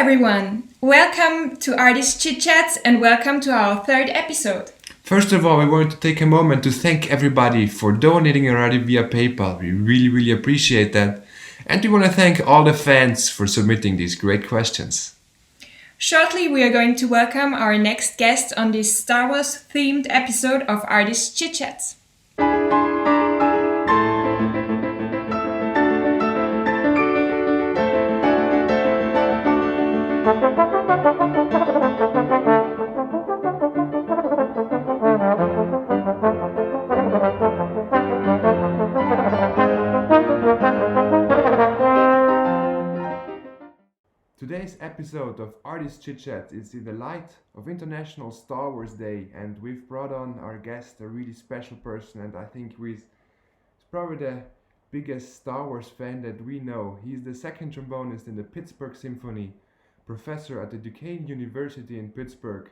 everyone! Welcome to Artist Chitchats and welcome to our third episode. First of all, we want to take a moment to thank everybody for donating already via PayPal. We really appreciate that. And we want to thank all the fans for submitting these great questions. Shortly, we are going to welcome our next guest on this Star Wars themed episode of Artist Chitchats. Today's episode of Artist Chit Chat is in the light of International Star Wars Day, and we've brought on our guest, a really special person, and I think he's probably the biggest Star Wars fan that we know. He's the second trombonist in the Pittsburgh Symphony, professor at the Duquesne University in Pittsburgh,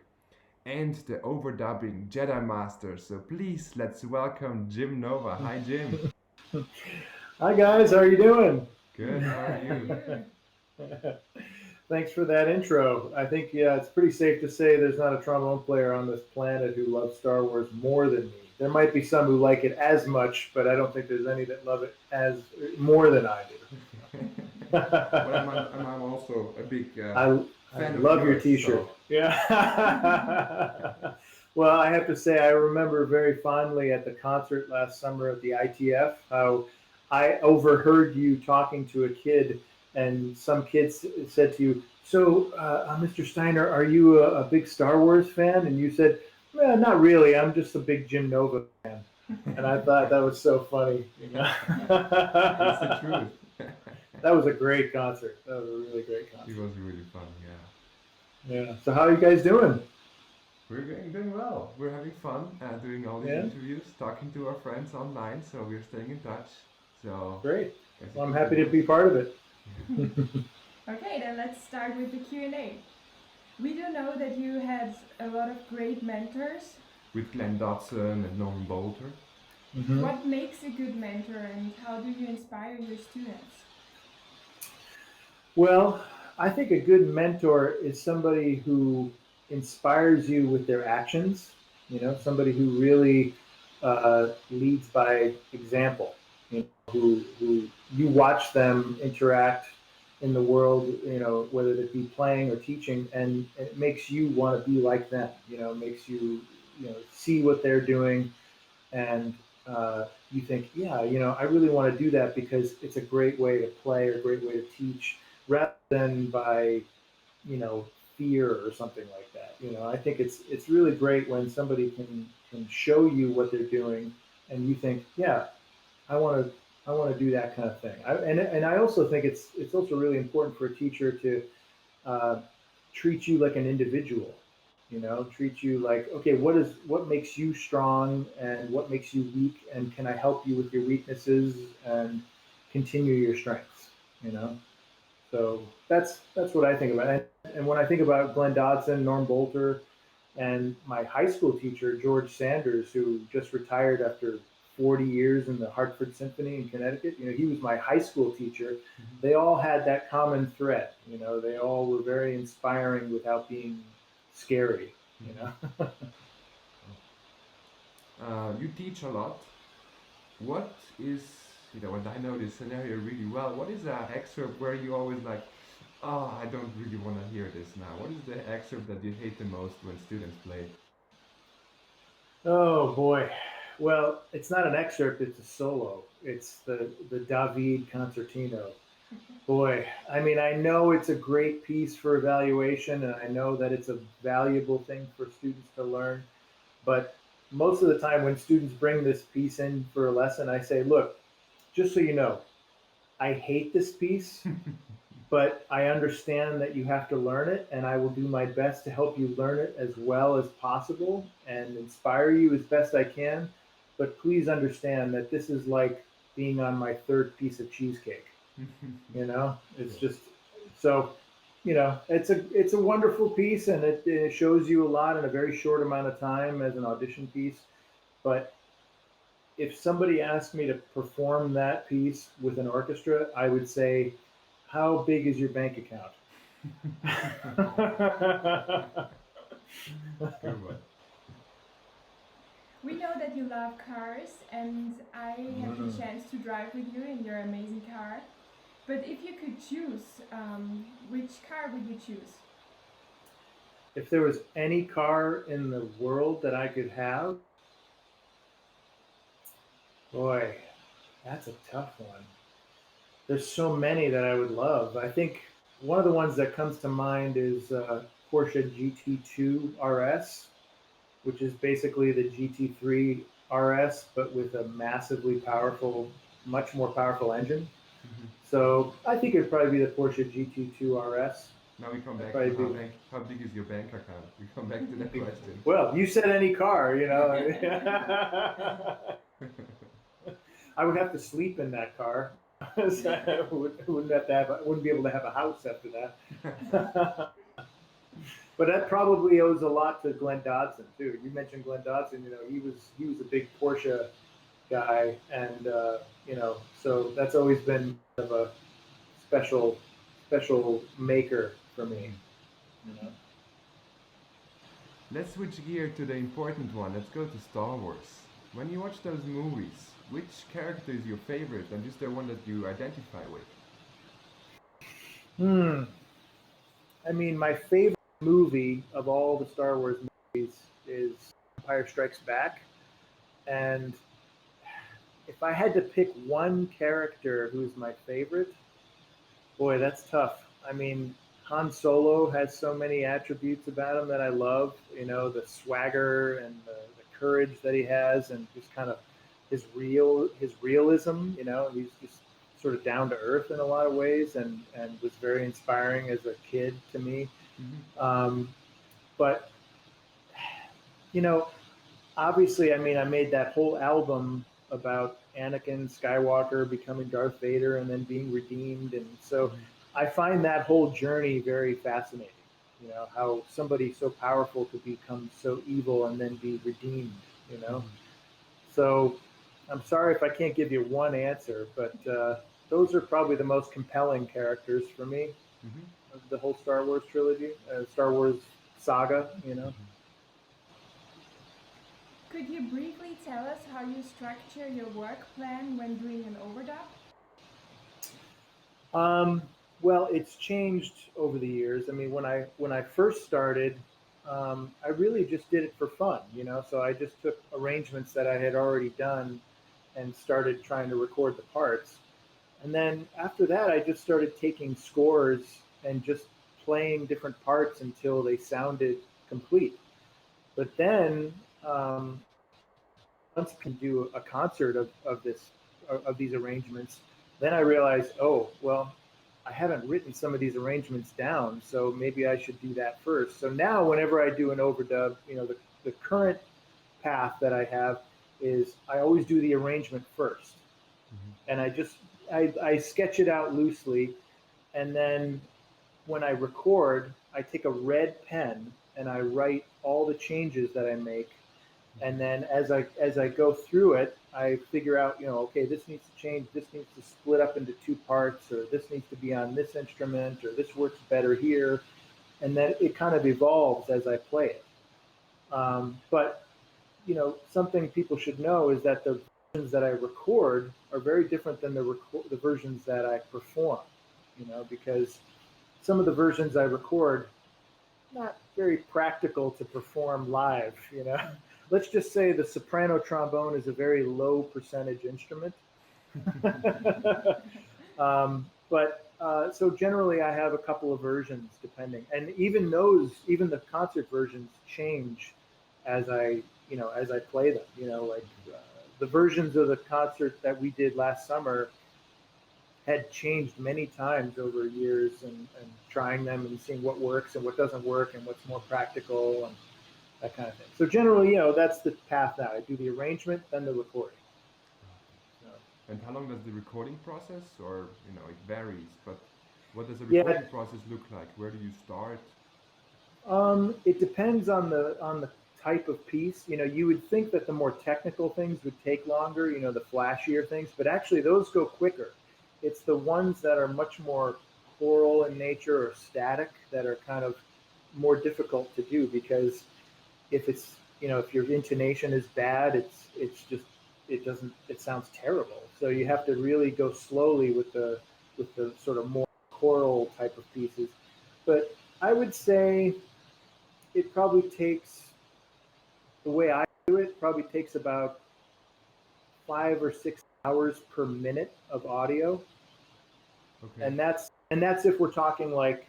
and the overdubbing Jedi Master. So please, let's welcome Jim Nova. Hi, Jim. Hi guys, how are you doing? Good, how are you? Thanks for that intro. I think, it's pretty safe to say there's not a trombone player on this planet who loves Star Wars more than me. There might be some who like it as much, but I don't think there's any that love it as more than I do. Well, I'm also a big I fan of love your yours, T-shirt. so- Yeah. Well, I have to say, I remember very fondly at the concert last summer at the ITF how I overheard you talking to a kid, and some kids said to you, "So, Mr. Steiner, are you a big Star Wars fan?" And you said, "Well, not really. I'm just a big Jim Nova fan." And I thought that was so funny. You know? That's the truth. That was a great concert. That was a really great It concert. was really fun, yeah. Yeah. So how are you guys doing? We're doing well. We're having fun doing all these Yeah. interviews, talking to our friends online, so we're staying in touch. So Great. guess Well, I'm it happy can to go. be part of it. Okay, then let's start with the Q&A. We do know that you had a lot of great mentors. With Glenn Dodson and Norman Bolter. Mhm. What makes a good mentor and how do you inspire your students? Well, I think a good mentor is somebody who inspires you with their actions. You know, somebody who really leads by example. You know, who you watch them interact in the world. You know, whether it be playing or teaching, and it makes you want to be like them. You know, makes you see what they're doing, and you think, yeah, I really want to do that because it's a great way to play or a great way to teach, rather than by, you know, fear or something like that. I think it's really great when somebody can show you what they're doing, and you think, yeah, I want to do that kind of thing. And I also think it's also really important for a teacher to uh, treat you like an individual. Treat you like, okay, what makes you strong and what makes you weak, and can I help you with your weaknesses and continue your strengths? So that's what I think about. And when I think about Glenn Dodson, Norm Bolter, and my high school teacher George Sanders, who just retired after 40 years in the Hartford Symphony in Connecticut, he was my high school teacher. They all had that common thread. They all were very inspiring without being scary. You teach a lot. What is, and I know this scenario really well, what is that excerpt where you always like, oh, I don't really want to hear this now? What is the excerpt that you hate the most when students play? Oh boy. Well, it's not an excerpt, it's a solo. It's the David concertino. Boy, I mean, I know it's a great piece for evaluation, and I know that it's a valuable thing for students to learn. But most of the time, when students bring this piece in for a lesson, I say, look, just so you know, I hate this piece, but I understand that you have to learn it, and I will do my best to help you learn it as well as possible and inspire you as best I can. But please understand that this is like being on my third piece of cheesecake. It's just so. It's a wonderful piece, and it shows you a lot in a very short amount of time as an audition piece. But if somebody asked me to perform that piece with an orchestra, I would say, how big is your bank account? Good one. We know that you love cars, and I had the Mm. chance to drive with you in your amazing car. But if you could choose, which car would you choose? If there was any car in the world that I could have, boy, that's a tough one. There's so many that I would love. I think one of the ones that comes to mind is Porsche GT2 RS, which is basically the GT3 RS, but with a massively powerful, much more powerful engine. Mhm. So I think it'd probably be the Porsche GT2 RS. Now we come That'd back to probably be. how big is your bank account? We come back to that question. Well, you said any car, you know. I would have to sleep in that car. So I wouldn't have to wouldn't be able to have a house after that. But that probably owes a lot to Glenn Dodson too. You mentioned Glenn Dodson. You know, he was a big Porsche guy, and so that's always been kind of a special special maker for me. You know. Let's switch gear to the important one. Let's go to Star Wars. When you watch those movies, which character is your favorite and is there one that you identify with? Hmm. I mean, my favorite movie of all the Star Wars movies is Empire Strikes Back, and if I had to pick one character who's my favorite, boy, that's tough. I mean, Han Solo has so many attributes about him that I love. You know, the swagger and the courage that he has, and just kind of his realism. You know, he's just sort of down to earth in a lot of ways, and was very inspiring as a kid to me. Mm-hmm. But you know, obviously, I mean, I made that whole album about Anakin Skywalker becoming Darth Vader and then being redeemed, and so Mm-hmm. I find that whole journey very fascinating. You know, how somebody so powerful could become so evil and then be redeemed. You know, Mm-hmm. so I'm sorry if I can't give you one answer, but those are probably the most compelling characters for me Mm-hmm. of the whole Star Wars trilogy, Star Wars saga. You know. Could you briefly tell us how you structure your work plan when doing an overdub? Um, well, it's changed over the years. I mean, when I first started, I really just did it for fun, you know. So I just took arrangements that I had already done and started trying to record the parts. And then after that, I just started taking scores and just playing different parts until they sounded complete. But then once I can do a concert of these arrangements, then I realized, oh well, I haven't written some of these arrangements down, so maybe I should do that first. So now, whenever I do an overdub, you know, the current path that I have is I always do the arrangement first, Mm-hmm. and I sketch it out loosely, and then when I record, I take a red pen and I write all the changes that I make, and then as I go through it, I figure out, you know, okay, this needs to change, this needs to split up into two parts, or this needs to be on this instrument, or this works better here, and then it kind of evolves as I play it. But you know, something people should know is that the versions that I record are very different than the versions that I perform. You know, because some of the versions I record not very practical to perform live. You know, let's just say the soprano trombone is a very low percentage instrument. But so generally, I have a couple of versions depending, and even the concert versions change as as I play them. You know, like the versions of the concert that we did last summer had changed many times over years, and trying them and seeing what works and what doesn't work and what's more practical and that kind of thing. So generally, you know, that's the path now. I do the arrangement, then the recording. So, And how long does the recording process, or it varies, but what does the yeah, recording process look like? Where do you start? it depends on the type of piece. You know, you would think that the more technical things would take longer. You know, the flashier things, but actually those go quicker. It's the ones that are much more choral in nature or static that are kind of more difficult to do, because if it's, if your intonation is bad, it's just, it sounds terrible. So you have to really go slowly with the sort of more choral type of pieces. But I would say it probably takes, the way I do it, probably takes about 5 or 6 hours per minute of audio. Okay. And that's if we're talking like,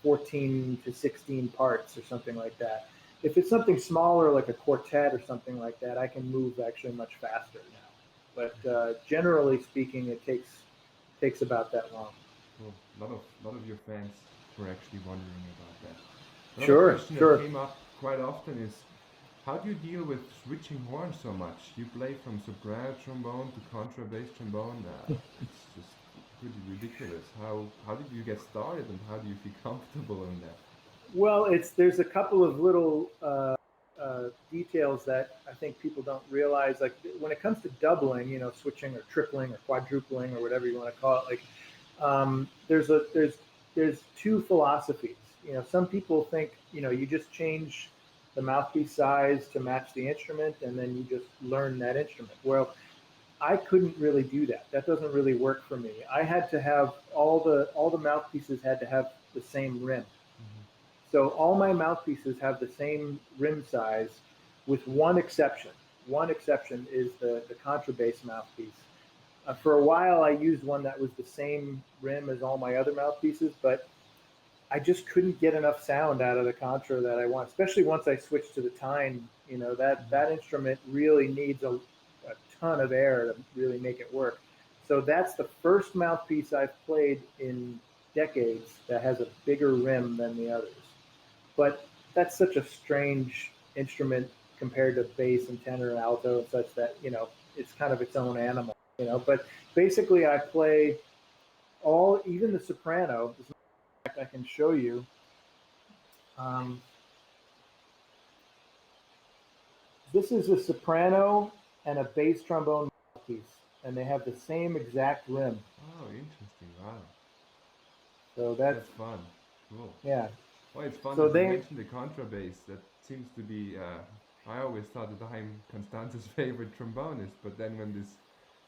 14 to 16 parts or something like that. If it's something smaller like a quartet or something like that, I can move actually much faster now. But generally speaking, it takes about that long. Cool. A lot of your fans were actually wondering about that. Another Sure, question that sure. came up quite often is, how do you deal with switching horns so much? You play from soprano trombone to contra bass trombone. It's just pretty ridiculous. How did you get started, and how do you feel comfortable in that? Well, there's a couple of little details that I think people don't realize. Like when it comes to doubling, switching or tripling or quadrupling or whatever you want to call it, like there's two philosophies. Some people think you just change the mouthpiece size to match the instrument, and then you just learn that instrument. Well, I couldn't really do that. That doesn't really work for me. I had to have all the mouthpieces had to have the same rim. Hmm. So all my mouthpieces have the same rim size, with one exception. One exception is the contrabass mouthpiece. For a while, I used one that was the same rim as all my other mouthpieces, but I just couldn't get enough sound out of the contra that I want. Especially once I switched to the tine, that instrument really needs a ton of air to really make it work. So that's the first mouthpiece I've played in decades that has a bigger rim than the others. But that's such a strange instrument compared to bass and tenor and alto and such that, it's kind of its own animal, But basically I play even the soprano. As a matter of fact, I can show you. Um, this is a soprano and a bass trombone mouthpiece, and they have the same exact rim. Oh, interesting. Wow. So That's fun. Cool. yeah. Well, it's fun So that you they, mentioned the contrabass. That seems to be. I always thought that I'm Constanze's favorite trombonist, but then when this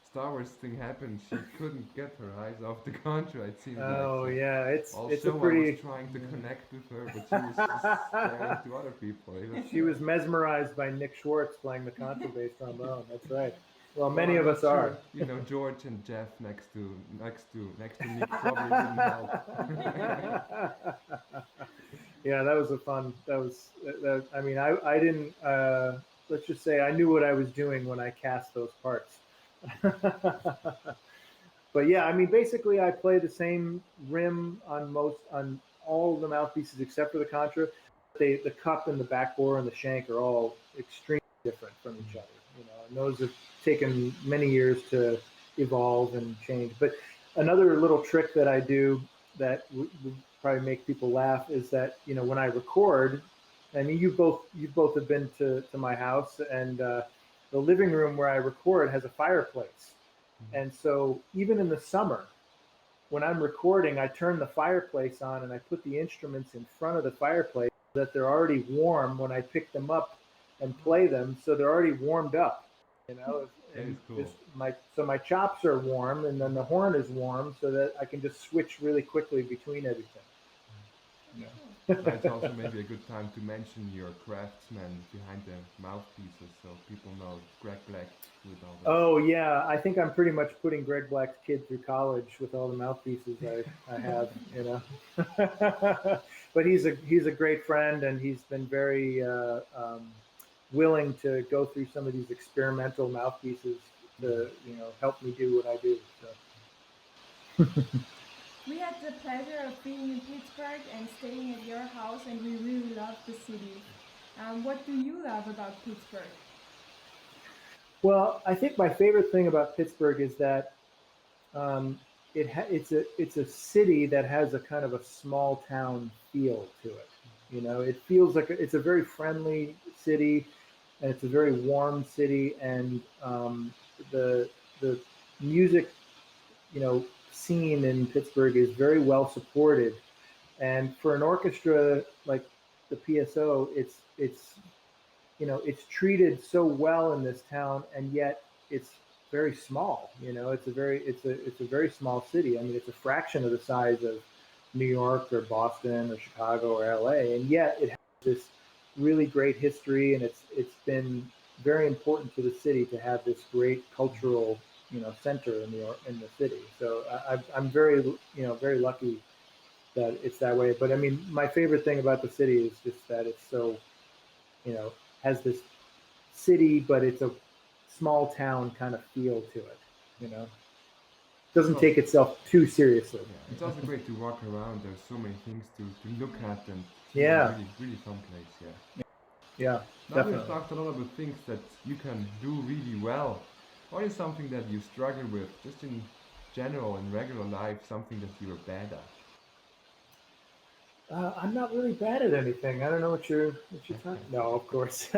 Star Wars thing happened, she couldn't get her eyes off the contra. It seemed like. oh So yeah, all it's a show I was pretty. trying to connect with her, but she was just staring to other people. It was. She was mesmerized by Nick Schwartz playing the contrabass trombone. That's right. Well, Well, many I'm of not us are. sure. George and Jeff next to Nick probably didn't help. Yeah, that was a fun. That was. I mean, I didn't. Let's just say I knew what I was doing when I cast those parts. But yeah, I mean, basically, I play the same rim on all the mouthpieces except for the contra. The cup and the backbore and the shank are all extremely different from each other. And those have taken many years to evolve and change. But another little trick that I do that would probably make people laugh is that when I record, I mean, you both have been to my house, and the living room where I record has a fireplace. And so even in the summer, when I'm recording, I turn the fireplace on and I put the instruments in front of the fireplace so that they're already warm when I pick them up and play them. So they're already warmed up, That is and cool. my chops are warm, and then the horn is warm, so that I can just switch really quickly between everything. It's also maybe a good time to mention your craftsman behind the mouthpieces, so people know Greg Black with all this. Oh yeah, I think I'm pretty much putting Greg Black's kid through college with all the mouthpieces I have, But he's a great friend, and he's been very willing to go through some of these experimental mouthpieces to help me do what I do. So. We had the pleasure of being in Pittsburgh and staying at your house, and we really loved the city. What do you love about Pittsburgh? Well, I think my favorite thing about Pittsburgh is that it's a city that has a kind of a small town feel to it. It feels like it's a very friendly city, and it's a very warm city, and the music, scene in Pittsburgh is very well supported, and for an orchestra like the PSO, it's it's treated so well in this town, and yet it's very small. It's a very small city. I mean, it's a fraction of the size of New York or Boston or Chicago or LA, and yet it has this really great history, and it's been very important to the city to have this great cultural center in the city. So I'm very very lucky that it's that way. But I mean, my favorite thing about the city is just that it's so has this city, but it's a small town kind of feel to it. Doesn't take itself too seriously. Yeah, it's also great to walk around. There's so many things to look at, and it's Yeah. really, really fun place. Yeah. Yeah, Now definitely. we've talked a lot about things that you can do really well. What is something that you struggle with, just in general, in regular life, something that you are bad at? I'm not really bad at anything. I don't know what you're talking. No, of course.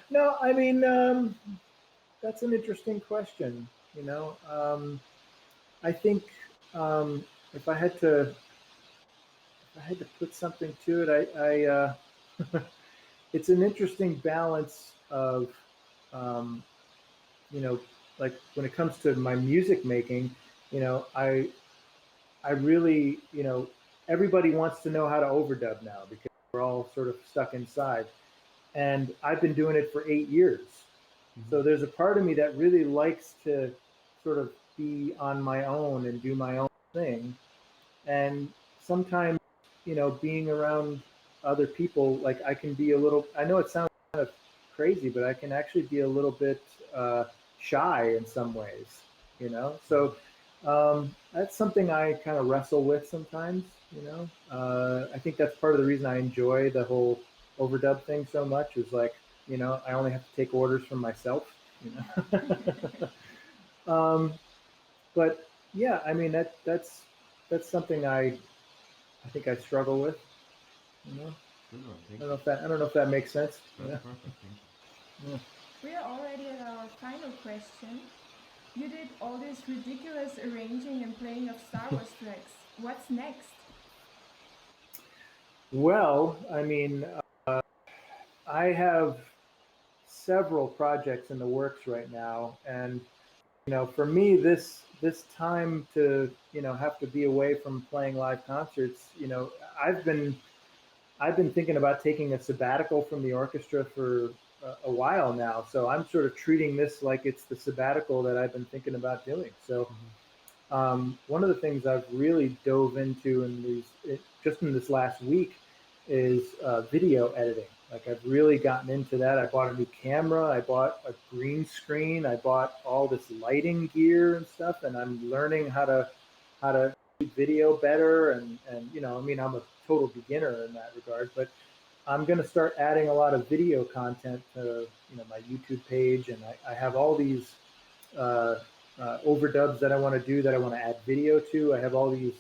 No, I mean that's an interesting question. I think um, if I had to put something to it, it's an interesting balance of um, you know like when it comes to my music making, I really, everybody wants to know how to overdub now because we're all sort of stuck inside. And I've been doing it for 8 years. So there's a part of me that really likes to sort of be on my own and do my own thing. And sometimes, being around other people, like I can be a little, I know it sounds kind of crazy, but I can actually be a little bit shy in some ways. So that's something I kind of wrestle with sometimes. I think that's part of the reason I enjoy the whole overdub thing so much is like, I only have to take orders from myself. But yeah, I mean, that's something I think I struggle with, you know. Good one, I thank don't you. know if that makes sense. That's Yeah. perfect, thank you. Yeah. We are already at our final question. You did all this ridiculous arranging and playing of Star Wars tracks. What's next? Well, I mean, I have several projects in the works right now, and for me, this time to have to be away from playing live concerts, I've been I've been thinking about taking a sabbatical from the orchestra for a while now. So I'm sort of treating this like it's the sabbatical that I've been thinking about doing. So one of the things I've really dove into just in this last week is video editing. Like I've really gotten into that. I bought a new camera. I bought a green screen. I bought all this lighting gear and stuff, and I'm learning how to do video better. And I mean, I'm a total beginner in that regard, but I'm going to start adding a lot of video content to my YouTube page, and I have all these uh, overdubs that I want to do that I want to add video to. I have all these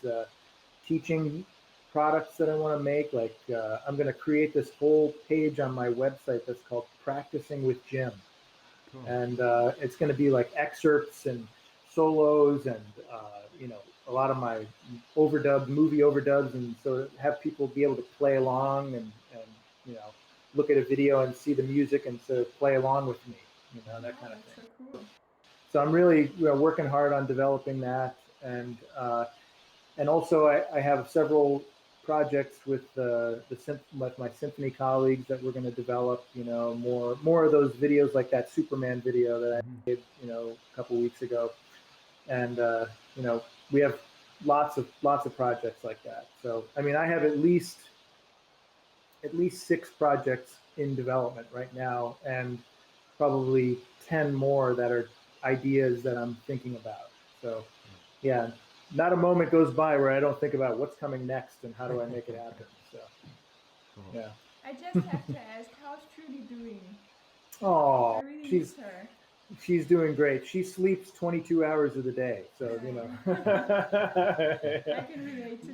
teaching products that I want to make. Like I'm going to create this whole page on my website that's called Practicing with Jim, Cool. and it's going to be like excerpts and solos and a lot of my movie overdubs, and so have people be able to play along and look at a video and see the music and so play along with me, that kind of That's thing. so cool. So I'm really working hard on developing that, and also I have several projects with with my symphony colleagues that we're going to develop. More of those videos like that Superman video that I did a couple weeks ago, and we have lots of projects like that. So I mean, I have at least 6 projects in development right now, and probably 10 more that are ideas that I'm thinking about. So yeah, not a moment goes by where I don't think about what's coming next and how do I make it happen. So Cool. yeah. I just have to ask, how's Trudy doing? Oh, I really miss her. she's doing great. She sleeps 22 hours of the day, so I can relate to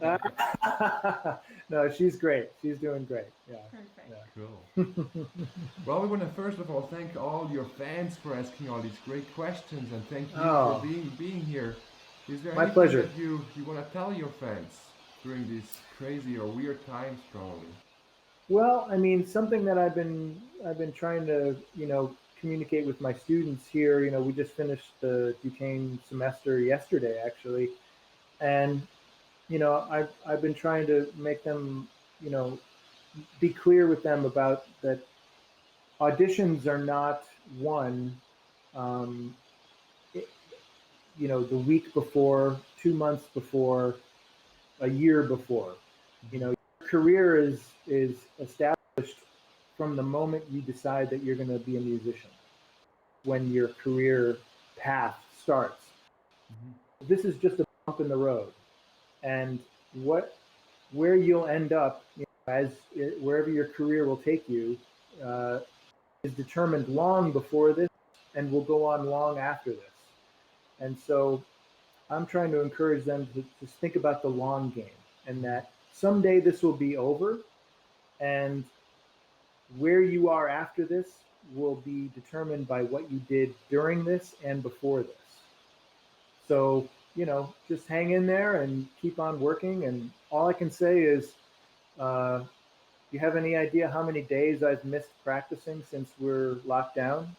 that. No, she's great. She's doing great. Yeah. Perfect. Yeah. Cool. Well, we want to first of all thank all your fans for asking all these great questions, and thank you for being here Is there My anything pleasure. that you want to tell your fans during these crazy or weird times, probably? Well, I mean, something that I've been trying to, communicate with my students here. We just finished the Duquesne semester yesterday, actually, and I've been trying to make them, you know, be clear with them about that auditions are not one, um, it- the week before, 2 months before, a year before. Mm-hmm. Your career is established from the moment you decide that you're going to be a musician. When your career path starts, Mm-hmm. this is just a bump in the road, and what where you'll end up, wherever your career will take you, uh, is determined long before this, and will go on long after this. And so I'm trying to encourage them to just think about the long game, and that someday this will be over, and where you are after this will be determined by what you did during this and before this. So, just hang in there and keep on working. And all I can say is, do you have any idea how many days I've missed practicing since we're locked down?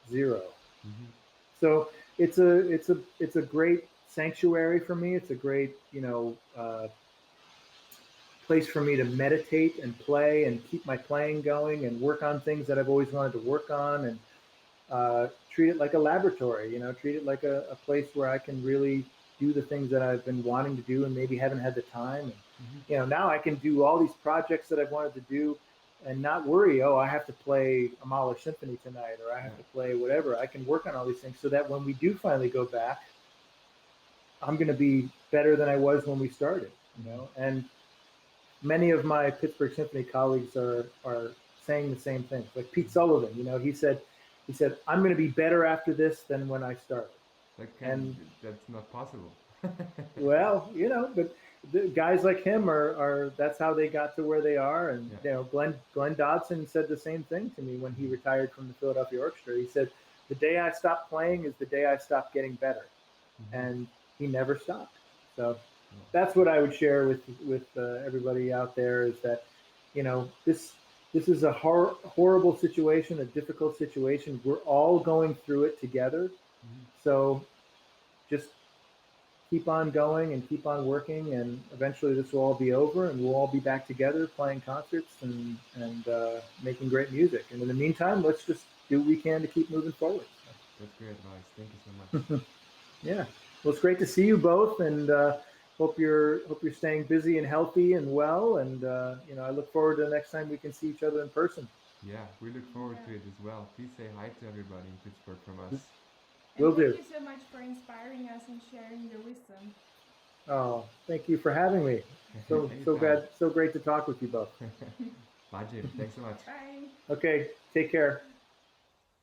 0. Mm-hmm. So it's a great sanctuary for me. It's a great place for me to meditate and play and keep my playing going and work on things that I've always wanted to work on, and treat it like a laboratory. Treat it like a place where I can really do the things that I've been wanting to do and maybe haven't had the time. And Mm-hmm. now I can do all these projects that I've wanted to do and not worry, oh, I have to play a Mahler symphony tonight, or I have to play whatever. I can work on all these things so that when we do finally go back, I'm going to be better than I was when we started. And many of my Pittsburgh Symphony colleagues are saying the same thing. Like Pete Sullivan, he said I'm going to be better after this than when I started. And That's not possible. well, but the guys like him are that's how they got to where they are. And Yeah. Glenn Dodson said the same thing to me when he retired from the Philadelphia Orchestra. He said, the day I stopped playing is the day I stopped getting better. Mm-hmm. And he never stopped. So that's what I would share with everybody out there, is that this is a horrible situation, a difficult situation. We're all going through it together. Mm-hmm. So just keep on going and keep on working, and eventually this will all be over, and we'll all be back together playing concerts and making great music. And in the meantime, let's just do what we can to keep moving forward. That's great advice. Thank you so much. Yeah, well, it's great to see you both, and hope you're staying busy and healthy and well. And I look forward to the next time we can see each other in person. Yeah, we look forward to it as well. Please say hi to everybody in Pittsburgh from us. And Will thank do. you so much for inspiring us and sharing your wisdom. Oh, thank you for having me. So Anytime. glad, so great to talk with you both. Bye, Jim. Thanks so much. Bye. Okay, take care.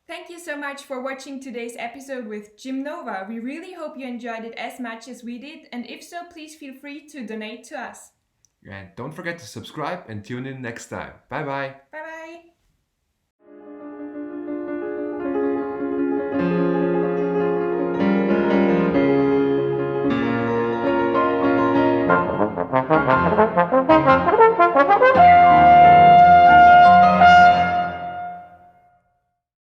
Thank you so much for watching today's episode with Jim Nova. We really hope you enjoyed it as much as we did, and if so, please feel free to donate to us. And don't forget to subscribe and tune in next time. Bye bye. Bye bye.